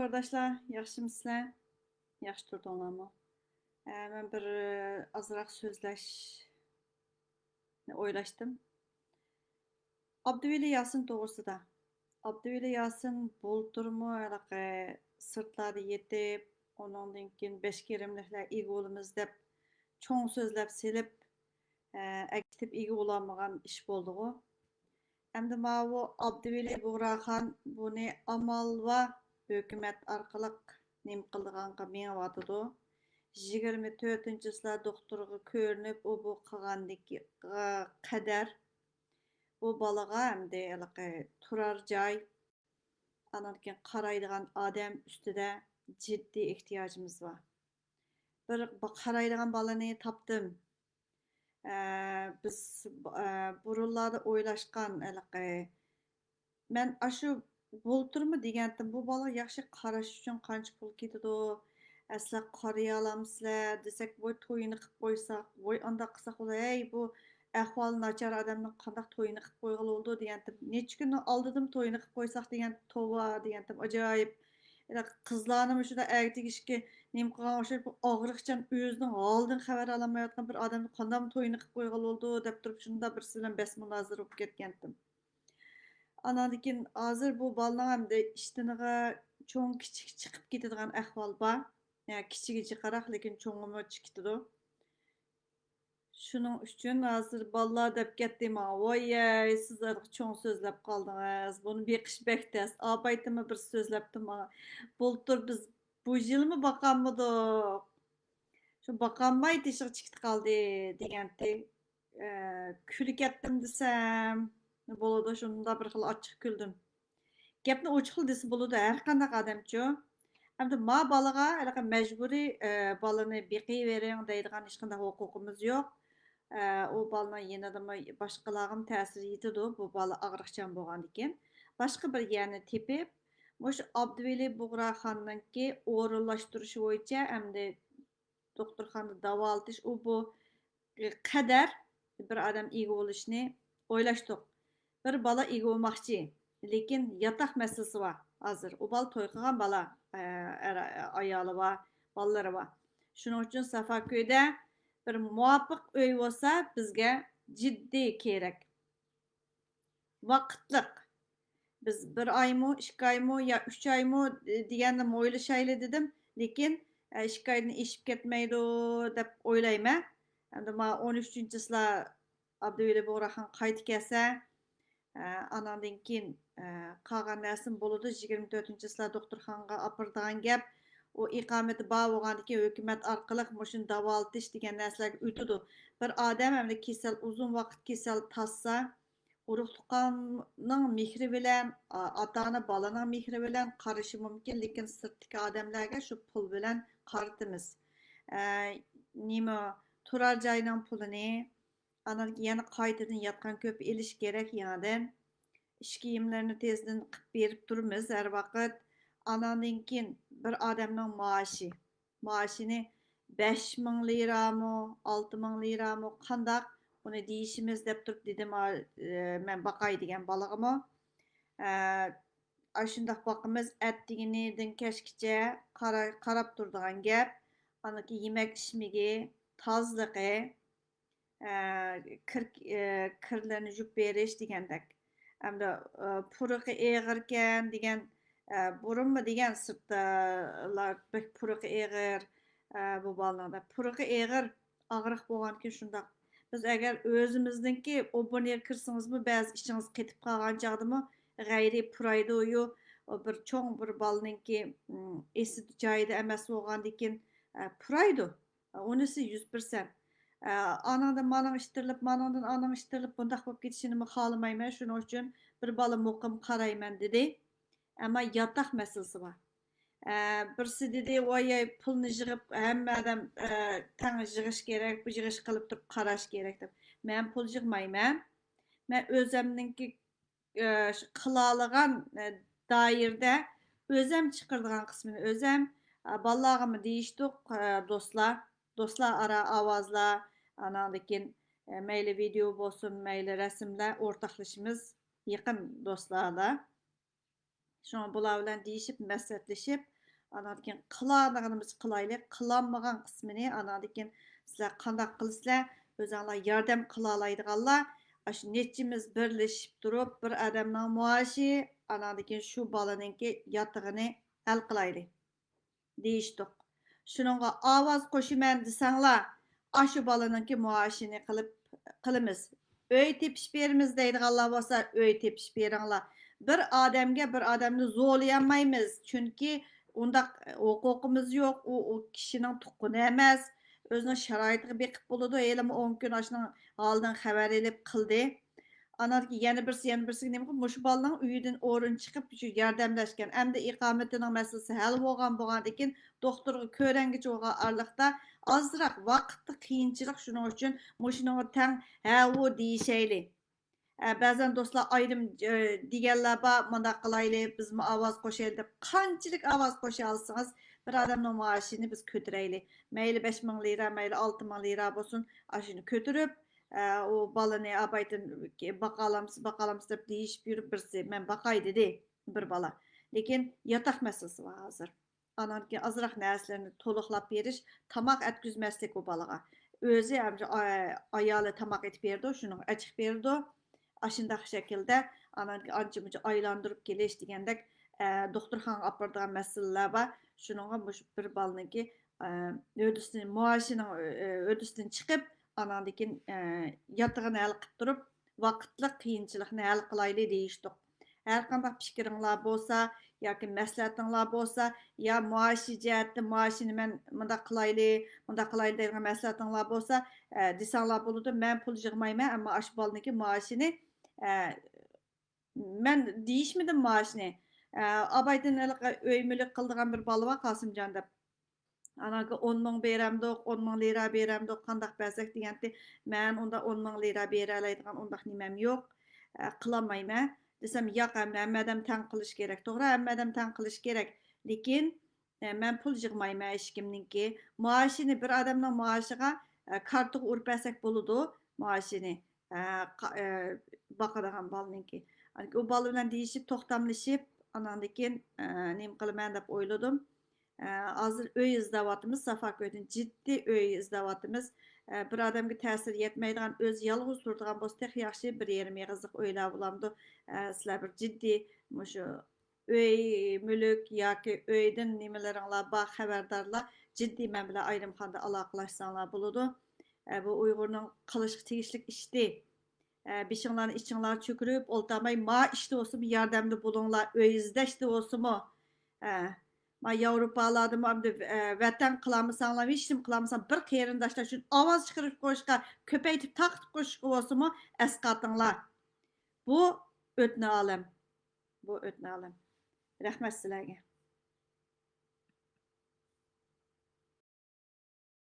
Qardaşlar, yaxşımısınızlar? Yaxşı turdunlarmı? Mən bir azraq oylaşdım. Abdüveli Yasin doğrusida. Abdüveli Yasin bulturmu əlaqə sırtları yetib, ondan keyin beşkerimliklər igi olumuz dep çoğ sözləb selib, əgitib igi olamağan iş bolduğu. Әмді мау Абдывели Буғрахан бұны амалва hökumət arqalıq nem qıldığanqa мен vatıdı. 24-cü sıla doktoruğa körünüb o bu qığandaki qədər bu balağa əmdi turar joy anarken qaraydigan adam üstüdə ciddi ehtiyacımız var. Bir qaraydigan balani tapdım. Biz burunlarda oylaşqan mən aşı bulturmu degandim bu bala yaxshi qarash uchun qancha pul ketadi asla qaraya olamsizlar desak voy to'yini qilib qo'ysak voy undaq qilsak hey bu ahvoli nachar odamning qandaq to'yini qilib qo'yg'ili bo'ldi degandim necha kunni oldidim to'yini qilib qo'ysak degan tova degandim ajoyib qizlarni shunda agtigishga nima qilgan o'xshayib og'riqchan o'zining holidan xabar olmayotgan bir odamni qanday to'yini qilib qo'yg'ili bo'ldi deb turib shunda bir bilan bas munozara bo'lib ketgandim. Andan keyin hozir bu balaning hamda ishtiniga cho'ng kichik chiqib ketadigan ahvol bor. Yani kichigiga qaraq, lekin cho'ngimi chiqdi. Shuning uchun hozir balalar deb ketdim. Voy, sizlar cho'ng so'zlab qoldingiz. Buni beqish bektas. Abaytimi bir so'zlabdim mana. Bultur biz bu yilmi baqanmidik. Shu baqanmay teshik chiqdi qoldi degandi. Kulib ketdim desam bo'ladi shunda bir xil ochiq kuldim gapni ochiq desa bo'ladi har qanday odamchu hamda ma bolaga majburiy bolani beqiyvering deydigan hech qanday huquqimiz yo'q u bolani yanadami boshqalarga ta'sir yetadi bu bola og'riqchan bo'lgandan keyin boshqa bir yani tepib mush Abduveli Buğraxonniki o'rinlashtirishi bo'yicha hamda doktorxonada davolatish u bu qadar bir odam ega bo'lishni o'ylashdik bir bala ega bo'lmoqchi lekin yotoq masalasi bor hozir u bola to'y qilgan bola ayoli bor bolalari bor shuning uchun Safako'da bir muvofiq uy bo'lsa bizga jiddiy kerak vaqtliq biz bir oymi 2 oymi yo 3 oymi deganni o'ylashayli dedim lekin 2 oydan eshib ketmaydi deb o'ylayman endi ma 13-chi sıla Abduveli Buğraxon qaytib kelsa anandan keyin qolgan narsim bo'ladi 24-chi sıla doktorxonaga opirdigan gap u iqomati bor bo'lgandan keyin hukumat orqali mushun davolatish degan narsalarga o'tadi bir odam hamda kasal uzun vaqt kasal tassa urug'liqning mehri bilan ota ona bolaning mehri bilan qarashi mumkin lekin sirtdagi odamlarga shu pul bilan qaratamiz nima turar joyning pulini yana qaytadan yotgan ko'p elish kerak yanadan ish kiyimlarini tezdan qilib berib turmiz har vaqt anandan keyin bir odamning maoshini 5000 lirami 6000 lirami qandaq buni deyishimiz deb turib dedim men baqay degan balag'imi shundoq boqimiz atdiginidan kechgacha qarab turadigan gap anaki yemak ishmigi tozligi kirlarni yuvib berish degandek hamda purug'i eg'irkan degan burunmi degan sirtdalar purug'i eg'ir bu bolalarda purug'i eg'ir og'riq bo'lganki shundoq biz agar o'zimizniki obunga kirsingizmi ba'zi ishingiz ketib qolgan chog'dimi g'ayri puraydi bir cho'ng bir bolaninki esi joyida emas bo'lgandan keyin puraydi unisi 100%. Anandan manang ishtirilib, manandan anang ishtirilib bundaq bo'lib ketishini xohlamayman. Shuning uchun bir bola muqim qarayman dedi. Ammo yotoq masalasi bor. Birisi dedi, "Voy, pulni yig'ib, hamma odam tang yig'ish kerak, bu yig'ish qilib turib qarash kerak" deb. Men pul yig'mayman. Men o'zimninki qila olgan doirada o'zim chiqardigan qismini o'zim bolalarga deyishdik, do'stlar ara ovozlar anandan keyin mayli video bo'lsin mayli rasmlar o'rtoqlashimiz yaqin do'stlarla shuni bular bilan deyishib maslahatlashib Andan keyin qiladiganimiz qilaylik, qilolmagan qismini andan keyin sizlar qandaq qilsizlar, o'zinglar yordam qila oladiganlar, shu nechimiz birlashib turib, bir odamning maoshi, andan keyin shu bolaninki yotig'ini hal qilaylik deyishdik. Shuningga ovoz qo'shiman desanglar, shu bolaninki maoshini qilamiz. Uy tepish beramiz deydiganlar bo'lsa, uy tepish beringlar. Bir odamga bir odamni zo'rlayolmaymiz, chunki undaq huquqimiz yo'q. U kishining tuqquni emas. O'zining sharoitiga beqib bo'ladi. Elim 10 kun ashning holidan xabar elib qildi. Anarki yana birisi nima qilib, mushu bolaning uyidan o'rin chiqib, shu yordamlashgan. Endi iqomatining masalasi hal bo'lgandan keyin doktorga ko'rangicha bo'lgan oraliqda ozroq vaqtda qiyinchilik shuning uchun mushuning tang ha u deyishayli. Ba'zan do'stlar ayrim deganlar bor, bundaq qilaylik, biz ovoz qo'shaylik deb qanchalik ovoz qo'sha olsangiz bir odamning maoshini biz ko'taraylik. Mayli 5000 lira, mayli 6000 lira bo'lsin, shuni ko'tarib o balani abaytın baqalamız deb deyishib yurib birisi men baqay dedi bir bala. Lekin yataq masalasi var hozir. Anarki azroq narsalarni to'liqlab berish, tamoq etkizmaslik o balaga. O'zi ayoli tamoq etib berdi, shuni achiq berdi. Aşındaq şəkildə anca-munca aylandırıb geliş degəndək doktorxanaga olib boradigan məsələlər var. Şununğa bir balınınki ödüsünün muaşının ödüsündən çıxıb anandan keyin yatığını hal qilib turib vaqtliq qiyinchilikni hal qilayli deyishdik. Har qanday fikringlar bo'lsa yoki maslahatinglar bo'lsa, yo muashi jihatda muashini men bundaq qilayli degan maslahatinglar bo'lsa, desanglar bo'ladi. Men pul yig'mayman, ammo ash bolniki muashini men deyishmidim muashini. Abaydan uy mulk qildigan bir bola var Qosimjon deb. Anaga 10 ming beramdiq, 10 ming lira beramdiq, qandaq bersak deganda, men unda 10 ming lira bera oladigan undaq nimam yo'q, qilolmayman. Desam, yo'q, hammadan tang qilish kerak. To'g'ri, hammadan tang qilish kerak. Lekin men pul yig'mayman hech kimningki. Maoshini bir odamning maoshiga kartaga urib bersak bo'ladi, maoshini. Baqadigan bolaninki. U bola bilan deyishib, to'xtamlashib, andan keyin nima qilaman deb o'yladim. Hozir uy izlayapmiz, Safako'dan ciddi uy izlayapmiz. Bir odamga ta'sir yetmaydigan, o'zi yolg'iz turadigan bo'lsa, yaxshi bir yerim yig'izliq uylar bo'lamdi. Sizlar bir ciddi mushu uy, mulk yoki uydan nimalaringlar bor xabardorlar, ciddi men bilan ayrimxonada aloqalashsanglar bo'ladi. Bu Uyg'urning qilishga tegishli ishdi. Beshinglarni ichinglar cho'kirib, o'ltamay, ma ishda bo'lsa bir yordamda bo'linglar, uy izlashda bo'lsa-mu. Ma Yevropalardım vatan qılamısanlar, hech kim qılamısan bir qeyrindaşlar üçün ovoz chiqarib qo'yishga, ko'paytib taqib qo'yishga bo'lsa-mu, asqatinglar. Bu o'tni olam. Bu o'tni olam. Rahmat sizlarga.